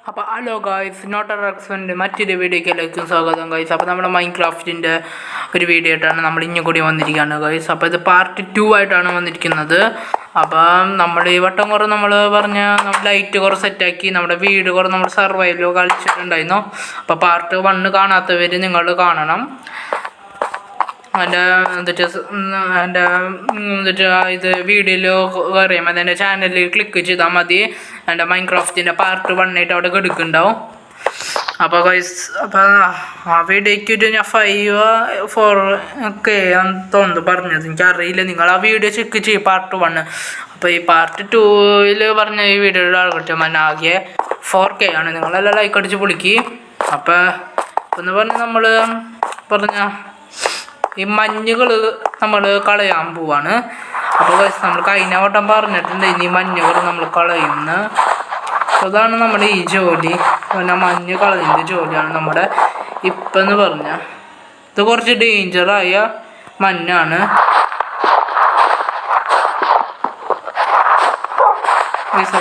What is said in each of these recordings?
അപ്പോൾ hello guys, not റെക്സിൻ്റെ മറ്റൊരു വീഡിയോയിലേക്കും സ്വാഗതം ഗായ്സ്. അപ്പോൾ നമ്മുടെ മൈൻക്രാഫ്റ്റിൻ്റെ ഒരു വീഡിയോ ആയിട്ടാണ് നമ്മൾ ഇനി കൂടി വന്നിരിക്കുകയാണ് ഗായ്സ്. അപ്പോൾ ഇത് പാർട്ട് 2 ആയിട്ടാണ് വന്നിരിക്കുന്നത്. അപ്പം നമ്മൾ ഈ വട്ടം കുറേ നമ്മൾ ലൈറ്റ് കുറേ സെറ്റാക്കി നമ്മുടെ വീട് കുറേ നമ്മൾ സർവൈവലോ കളിച്ചിട്ടുണ്ടായിരുന്നു. അപ്പോൾ പാർട്ട് 1 കാണാത്തവർ നിങ്ങൾ കാണണം. എന്നിട്ട് ഇത് വീഡിയോയിൽ അറിയാം, അതെൻ്റെ ചാനലിൽ ക്ലിക്ക് ചെയ്താൽ മതി. എൻ്റെ മൈൻക്രാഫ്റ്റിൻ്റെ പാർട്ട് 1 ആയിട്ട് അവിടെ എടുക്കുന്നുണ്ടാവും. അപ്പോൾ ആ വീഡിയോയ്ക്ക് ഞാൻ 5-4 തോന്നുന്നു പറഞ്ഞത്, എനിക്കറിയില്ല. നിങ്ങൾ ആ വീഡിയോ ചെക്ക് ചെയ്യും, പാർട്ട് 1. അപ്പോൾ ഈ പാർട്ട് 2 പറഞ്ഞ ഈ വീഡിയോയുടെ ആൾക്കാർ ആകെ 4K ആണ്. നിങ്ങളെല്ലാം ലൈക്ക് അടിച്ച് പൊളിക്ക്. അപ്പോൾ എന്ന് പറഞ്ഞാൽ നമ്മൾ ഈ മഞ്ഞുകൾ നമ്മൾ കളയാൻ പോവാണ്. അപ്പോൾ നമ്മൾ കഴിഞ്ഞ വട്ടം പറഞ്ഞിട്ടുണ്ട് ഇനി മഞ്ഞുകൾ നമ്മൾ കളയുന്ന. അതാണ് നമ്മുടെ ഈ ജോലി, പിന്നെ മഞ്ഞ് കളയുന്ന ജോലിയാണ് നമ്മുടെ ഇപ്പം എന്ന് പറഞ്ഞാൽ. ഇത് കുറച്ച് ഡേഞ്ചറായ മഞ്ഞാണ്.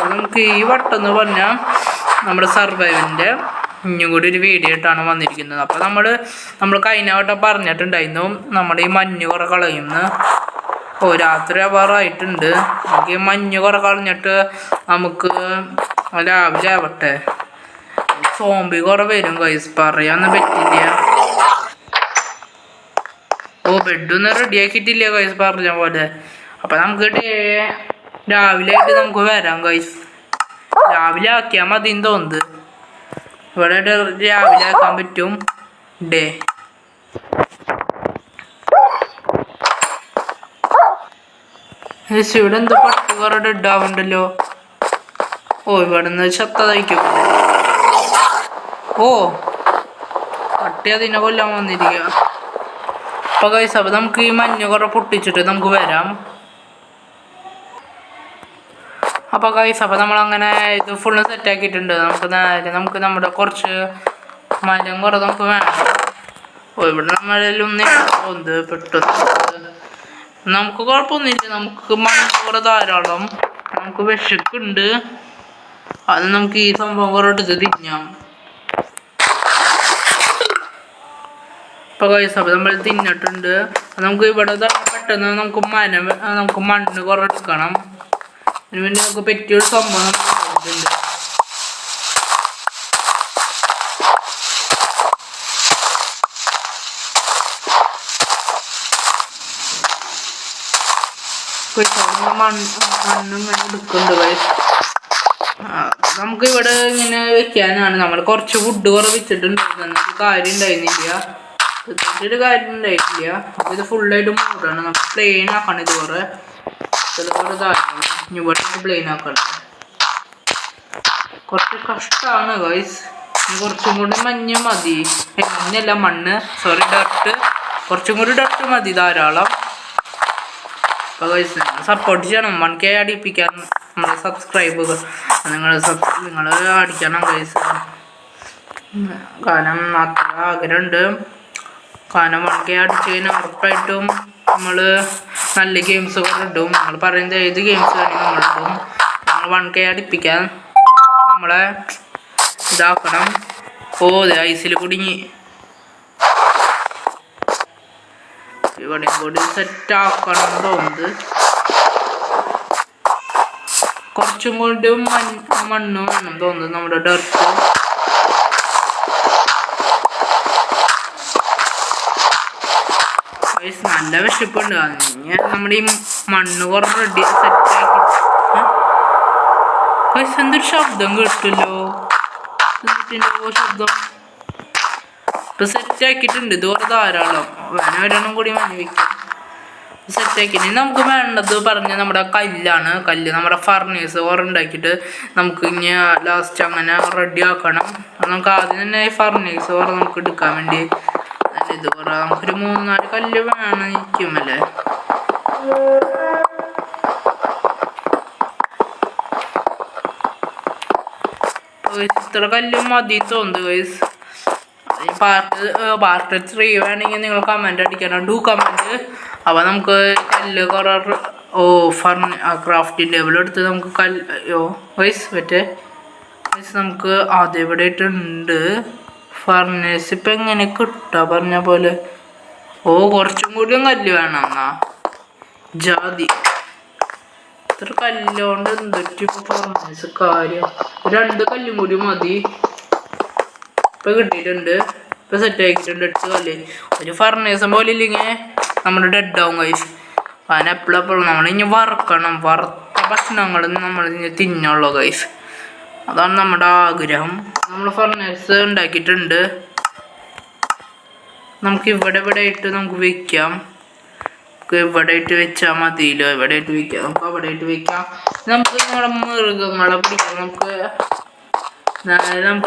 നമുക്ക് ഈ വട്ടം എന്ന് പറഞ്ഞാൽ നമ്മുടെ സർവൈവലിൻ്റെ ഇനിയും കൂടി ഒരു വീഡിയോ ആയിട്ടാണ് വന്നിരിക്കുന്നത്. അപ്പോൾ നമ്മൾ കഴിഞ്ഞ വട്ടം പറഞ്ഞിട്ടുണ്ടായിരുന്നു നമ്മുടെ ഈ മഞ്ഞ് കുറേ കളയുന്നു. രാത്രി ആവാറായിട്ടുണ്ട്. നമുക്ക് ഈ മഞ്ഞ് കുറേ കളഞ്ഞിട്ട് നമുക്ക് രാവിലെ ആവട്ടെ. സോംബി കുറേ വരും ഗൈസ്, പറയാനൊന്നും പറ്റില്ല. ബെഡൊന്നും റെഡിയാക്കിയിട്ടില്ല ഗൈസ് പറഞ്ഞ പോലെ. അപ്പം നമുക്ക് രാവിലെ ആയിട്ട് നമുക്ക് വരാം ഗൈസ്. രാവിലെ ആക്കിയാൽ മതി എന്ന് തോന്നുന്നത്. ഇവിടെ രാവിലെ ആക്കാൻ പറ്റും ഡേ. ഇവിടെ എന്തോ പട്ട് കുറേ ഡെഡ് ആവുന്നുണ്ടല്ലോ. ഇവിടെ നിന്ന് ചത്തതായിരിക്കും. പട്ടി അതിനെ കൊല്ലാൻ വന്നിരിക്കുക. അപ്പോൾ ഗൈസ്, അപ്പോൾ നമുക്ക് ഈ മഞ്ഞ് കുറേ പൊട്ടിച്ചിട്ട് നമുക്ക് വരാം. അപ്പോൾ ഗൈസ്, അപ്പോൾ നമ്മളങ്ങനെ ഇത് ഫുള്ള് സെറ്റാക്കിയിട്ടുണ്ട്. നമുക്ക് നമ്മുടെ കുറച്ച് മരം കുറേ നമുക്ക് വേണം. ഇവിടെ നമ്മളൊന്നും തോന്നുന്നത് പെട്ടെന്ന് നമുക്ക് കുഴപ്പമൊന്നുമില്ല. നമുക്ക് മണ്ണ് കുറേ ധാരാളം, നമുക്ക് വിശക്കുണ്ട്. അത് നമുക്ക് ഈ സംഭവം കുറേ എടുത്ത് തിന്നാം. അപ്പോൾ ഗൈസ്, അപ്പോൾ നമ്മൾ തിന്നിട്ടുണ്ട്. നമുക്ക് ഇവിടെ പെട്ടെന്ന് നമുക്ക് മണ്ണ് കുറേ എടുക്കണം. അതിന് വേണ്ടി നമുക്ക് പറ്റിയൊരു സംഭവം ഉണ്ട്. മണ്ണിങ്ങനെ എടുക്കുന്നുണ്ട് ഗൈസ്. നമുക്ക് ഇവിടെ ഇങ്ങനെ വെക്കാനാണ്. നമ്മൾ കുറച്ച് വുഡ് കുറേ വെച്ചിട്ടുണ്ടായിരുന്നു. കാര്യം ഉണ്ടായിരുന്നില്ല, ഒരു കാര്യം ഉണ്ടായിട്ടില്ല. അപ്പോൾ ഇത് ഫുള്ളായിട്ട് മൂടാണ്. നമുക്ക് പ്ലെയിൻ ആക്കണം. ഇത് കുറേ ധാരാളം ഇവിടെ പ്ലെയിൻ ആക്കണം. കുറച്ച് കഷ്ടമാണ് ഗൈസ്. കുറച്ചും കൂടി മഞ്ഞ് മതി. മഞ്ഞല്ല, മണ്ണ്, സോറി, ഡർട്ട്. കുറച്ചും കൂടി ഡർട്ട് മതി ധാരാളം. അപ്പോൾ ഗൈസ്, സപ്പോർട്ട് ചെയ്യണം. 1K അടിപ്പിക്കാൻ നമ്മുടെ സബ്സ്ക്രൈബുകൾ നിങ്ങൾ അടിക്കണം ഗൈസ്. കാരണം അത്ര ആഗ്രഹമുണ്ട്. കാരണം 1K അടിച്ച് കഴിഞ്ഞാൽ ഉറപ്പായിട്ടും നമ്മൾ നല്ല ഗെയിംസ് കൂടെ ഇടും. നമ്മൾ പറയുന്നത് ഏത് ഗെയിംസ് വേണമെങ്കിൽ നമ്മളിടും. നമ്മൾ 1K അടിപ്പിക്കാൻ നമ്മളെ ഇതാക്കണം. ഐസിൽ കുടുങ്ങി. ഇവിടെയും കൂടി സെറ്റാക്കണം തോന്നുന്നത്. കുറച്ചും കൂടി മണ്ണ് വേണം തോന്നുന്നത് നമ്മുടെ ഡർട്ട്. നല്ല വിശപ്പുണ്ട്. നമ്മുടെ ഈ മണ്ണ് കുറേ റെഡി സെറ്റാക്കി. എന്തൊരു ശബ്ദം കേട്ടല്ലോ. ശബ്ദം ഇപ്പൊ സെറ്റാക്കിയിട്ടുണ്ട്. ഇത് കുറേ ധാരാളം ഒരെണ്ണം കൂടി മഞ്ഞ് വയ്ക്കും. സെറ്റാക്കി നമുക്ക് വേണ്ടത് പറഞ്ഞ നമ്മുടെ കല്ലാണ്. കല്ല് നമ്മുടെ ഫർണേഴ്സ് കുറേ ഉണ്ടാക്കിയിട്ട് നമുക്ക് ഇനി ലാസ്റ്റ് അങ്ങനെ റെഡി ആക്കണം. നമുക്ക് ആദ്യം തന്നെ ഈ ഫർണേഴ്സ് കുറേ നമുക്ക് എടുക്കാൻ വേണ്ടി ഇത് കുറേ നമുക്കൊരു 3-4 കല്ല് വേണമെന്നിരിക്കുമല്ലേ. ഇത്ര കല്ലും മതി തോന്നുന്നു ഗൈസ്. പാർട്ട് 3 വേണമെങ്കിൽ നിങ്ങൾ കമൻറ്റ് അടിക്കണം. കമൻറ്റ്. അപ്പോൾ നമുക്ക് കല്ല് കുറേ ക്രാഫ്റ്റിംഗ് ടേബിൾ എടുത്ത് നമുക്ക് ഗൈസ് നമുക്ക് ആദ്യം ഇവിടെ ഇട്ടുണ്ട് ഫർണേസ്. ഇപ്പം എങ്ങനെ കിട്ടുക പറഞ്ഞ പോലെ? ഓ കുറച്ചും കൂടിയും കല്ല് വേണം എന്നാ ജാതി. ഇത്ര കല്ലുകൊണ്ട് എന്തൊക്കെ ഇപ്പൊ ഫർണേസ് കാര്യം. 2 കല്ലും കൂടി മതി. ഇപ്പൊ കിട്ടിയിട്ടുണ്ട്. ഇപ്പൊ സെറ്റ് ആക്കിയിട്ടുണ്ട് 8 കല്ല്. ഒരു ഫർണേസും പോലെ ഇല്ലെങ്കിൽ നമ്മുടെ ഡെഡ് ആവും കൈസ്. അതിന് എപ്പോഴെപ്പോഴും നമ്മളിനി വറുക്കണം. വറുത്ത ഭക്ഷണങ്ങൾ നമ്മൾ തിന്നുള്ളൂ കൈസ്. അതാണ് നമ്മുടെ ആഗ്രഹം. നമ്മൾ ഫർണേസ് ഉണ്ടാക്കിയിട്ടുണ്ട്. നമുക്ക് ഇവിടെ ആയിട്ട് നമുക്ക് വെക്കാം. ഇവിടെ ആയിട്ട് വെച്ചാൽ മതിയല്ലോ. ഇവിടെ ആയിട്ട് വെക്കാം. നമുക്ക് അവിടെ ആയിട്ട് വെക്കാം. നമുക്ക് നമ്മുടെ മൃഗങ്ങളെ പിടിക്കാം. നമുക്ക്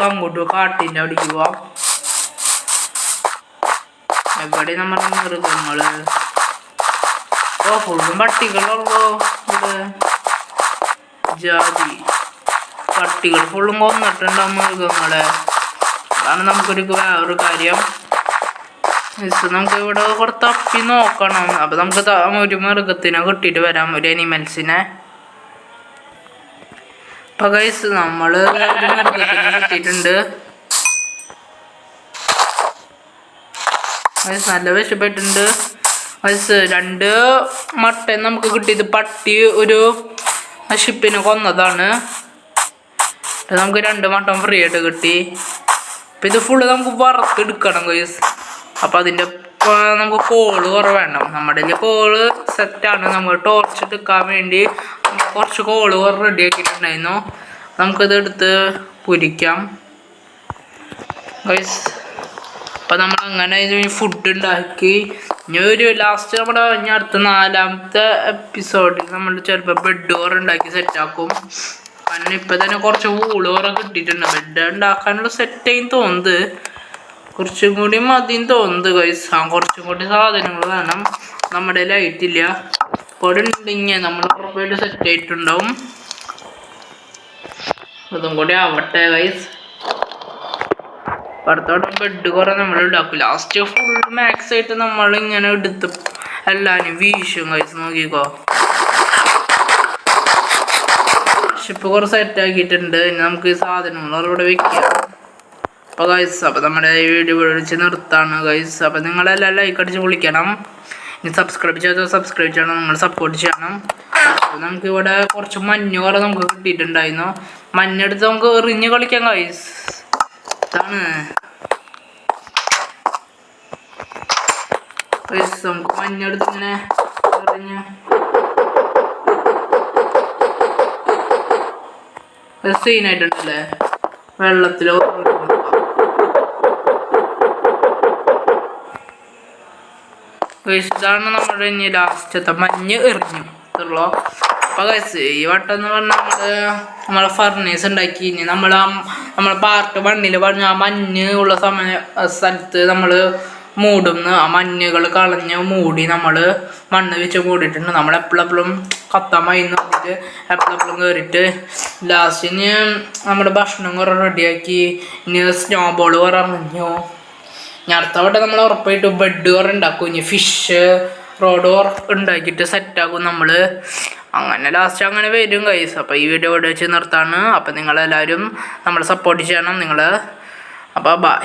അങ്ങോട്ട് കാട്ടിൻ്റെ അവിടേക്ക് പോവാം. എവിടെ നമ്മുടെ മൃഗങ്ങള്? ഓ ഫുള്ളും പട്ടികളുള്ളൂ ഇവിടെ. ജാതി പട്ടികൾ ഫുള്ളും കൊന്നിട്ടുണ്ടാവും മൃഗങ്ങളെ. അതാണ് നമുക്കൊരു വേറൊരു കാര്യം. നമുക്ക് ഇവിടെ കുറച്ച് തപ്പി നോക്കണം. അപ്പൊ നമുക്ക് ഒരു മൃഗത്തിനെ കിട്ടിയിട്ട് വരാം, ഒരു അനിമൽസിനെ. അപ്പൊ ഗൈസ് നമ്മള് ഒരു മൃഗത്തിനെ കിട്ടിയിട്ടുണ്ട്. നല്ല വിശപ്പെട്ടുണ്ട്. 2 മട്ടൻ നമുക്ക് കിട്ടിയത് പട്ടി ഒരു ഷിപ്പിനെ കൊന്നതാണ്. നമുക്ക് 2 മട്ടൻ ഫ്രീ ആയിട്ട് കിട്ടി. അപ്പം ഇത് ഫുള്ള് നമുക്ക് വറുത്തെടുക്കണം ഗൈസ്. അപ്പം അതിൻ്റെ നമുക്ക് കോള് കുറവ് വേണം. നമ്മുടെ കോള് സെറ്റാണ്. നമ്മൾ ടോർച്ച് എടുക്കാൻ വേണ്ടി കുറച്ച് കോള് റെഡി ആക്കിയിട്ടുണ്ടായിരുന്നു. നമുക്കത് എടുത്ത് പൊരിക്കാം ഗൈസ്. അപ്പം നമ്മൾ അങ്ങനെ ഫുഡ് ഉണ്ടാക്കി. ഇനി ഒരു ലാസ്റ്റ് നമ്മുടെ ഇനി അടുത്ത 4ാമത്തെ എപ്പിസോഡിൽ നമ്മൾ ചിലപ്പോൾ ബെഡ് ഓർ ഉണ്ടാക്കി സെറ്റാക്കും. കാരണം ഇപ്പം തന്നെ കുറച്ച് വൂളോറ കിട്ടിയിട്ടുണ്ട്. ബെഡ് ഉണ്ടാക്കാനുള്ള സെറ്റായി തോന്നുന്നത്. കുറച്ചും കൂടി മതിന്ന് തോന്നുന്നത് ഗൈസ്. കുറച്ചും കൂടി സാധനങ്ങൾ വേണം. നമ്മുടെ ലൈറ്റില്ല. ഇപ്പോൾ ഉണ്ടെങ്കിൽ നമ്മൾ ഉറപ്പായിട്ട് സെറ്റ് ആയിട്ടുണ്ടാവും. അതും കൂടി ആവട്ടെ ഗൈസ്. അടുത്തോടെ ബെഡ് കുറേ നമ്മൾ ഉണ്ടാക്കും. ലാസ്റ്റ് ഫുൾ മാക്സ് ആയിട്ട് നമ്മൾ ഇങ്ങനെ എടുത്ത് എല്ലാവരും വീശും ഗൈസ്. നോക്കിക്കോ, ഷിപ്പ് കുറേ സെറ്റ് ആക്കിയിട്ടുണ്ട്. ഇനി നമുക്ക് ഈ സാധനങ്ങൾ അവിടെ വെക്കാം. അപ്പോൾ ഗൈസ്, അപ്പോൾ നമ്മുടെ ഈ വീഡിയോ വിളിച്ച് നിർത്താണ് ഗൈസ്. അപ്പോൾ നിങ്ങളെല്ലാം ലൈക്ക് അടിച്ച് വിളിക്കണം. ഇനി സബ്സ്ക്രൈബ് ചെയ്താൽ സബ്സ്ക്രൈബ് ചെയ്യണം. നിങ്ങൾ സപ്പോർട്ട് ചെയ്യണം. നമുക്കിവിടെ കുറച്ച് മഞ്ഞ് കുറേ നമുക്ക് കിട്ടിയിട്ടുണ്ടായിരുന്നു. മഞ്ഞെടുത്ത് നമുക്ക് എറിഞ്ഞ് കളിക്കാം ഗൈസ്. ഇതാണ് ഗൈസ്, നമുക്ക് മഞ്ഞെടുത്ത് ഇങ്ങനെ എറിഞ്ഞ് സീനായിട്ടുണ്ടല്ലേ. വെള്ളത്തിലോ ഇതാണ് നമ്മുടെ ഇനി ലാസ്റ്റത്തെ മഞ്ഞ് എറിഞ്ഞു ഇത്രയുള്ളൂ. അപ്പോൾ ഗൈസ്, ഈ വട്ടം എന്ന് പറഞ്ഞാൽ നമ്മളെ ഫർണേസ് ഉണ്ടാക്കി. ഇനി നമ്മളെ പാർട്ട് 1 പറഞ്ഞ ആ മഞ്ഞ് ഉള്ള സ്ഥലത്ത് നമ്മൾ മൂടുന്നു. ആ മഞ്ഞുകൾ കളഞ്ഞ് മൂടി നമ്മൾ മണ്ണ് വെച്ച് മൂടിയിട്ടുണ്ട്. നമ്മൾ എപ്പോഴെപ്പോഴും കത്താൻ മൈന്ന് നോക്കിയിട്ട് എപ്പോഴെപ്പോഴും കയറിയിട്ട് ലാസ്റ്റ് ഇനി നമ്മുടെ ഭക്ഷണം കുറേ റെഡിയാക്കി. ഇനി സ്നോ ബോൾ കുറേ ഇറങ്ങു. ഇനി അടുത്ത വട്ടം നമ്മൾ ഉറപ്പായിട്ട് ബെഡ് കുറേ ഉണ്ടാക്കും. ഇനി ഫിഷ് റോഡ് ഉണ്ടാക്കിയിട്ട് സെറ്റാക്കും നമ്മൾ. അങ്ങനെ ലാസ്റ്റ് അങ്ങനെ വരും ഗൈസ്. അപ്പോൾ ഈ വീഡിയോ ഇവിടെ വെച്ച് നിർത്താണ്. അപ്പോൾ നിങ്ങളെല്ലാവരും നമ്മളെ സപ്പോർട്ട് ചെയ്യണം. അപ്പോൾ ബൈ.